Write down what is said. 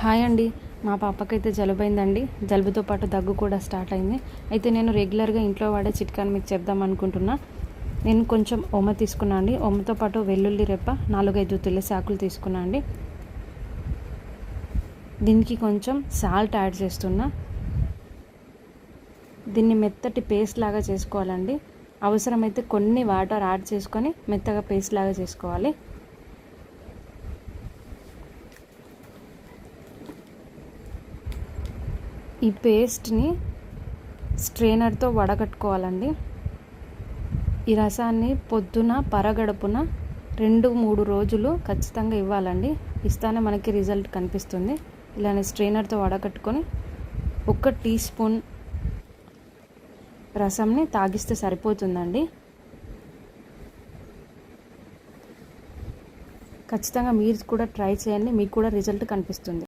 Hi అండి. మా పాపకైతే జలుబైందండి. జలుబుతో పాటు దగ్గు కూడా స్టార్ట్ అయింది. అయితే నేను రెగ్యులర్గా ఇంట్లో వాడే చిట్కాని మీకు చెప్దాం అనుకుంటున్నా. నేను కొంచెం ఓమ తీసుకున్నా అండి. ఓమతో పాటు వెల్లుల్లి రెప్ప 4-5 తులసి ఆకులు తీసుకున్నా అండి. దీనికి కొంచెం సాల్ట్ యాడ్ చేస్తున్నా. దీన్ని మెత్తటి పేస్ట్ లాగా చేసుకోవాలండి. అవసరమైతే కొన్ని వాటర్ యాడ్ చేసుకొని మెత్తగా పేస్ట్ లాగా చేసుకోవాలి. ఈ పేస్ట్ని స్ట్రెయినర్తో వడగట్టుకోవాలండి. ఈ రసాన్ని పొద్దున పరగడుపున 2-3 రోజులు ఖచ్చితంగా ఇవ్వాలండి. ఇస్తానే మనకి రిజల్ట్ కనిపిస్తుంది. ఇలానే స్ట్రెయినర్తో వడగట్టుకొని 1 టీ స్పూన్ రసంని తాగిస్తే సరిపోతుందండి. ఖచ్చితంగా మీరు కూడా ట్రై చేయండి. మీకు కూడా రిజల్ట్ కనిపిస్తుంది.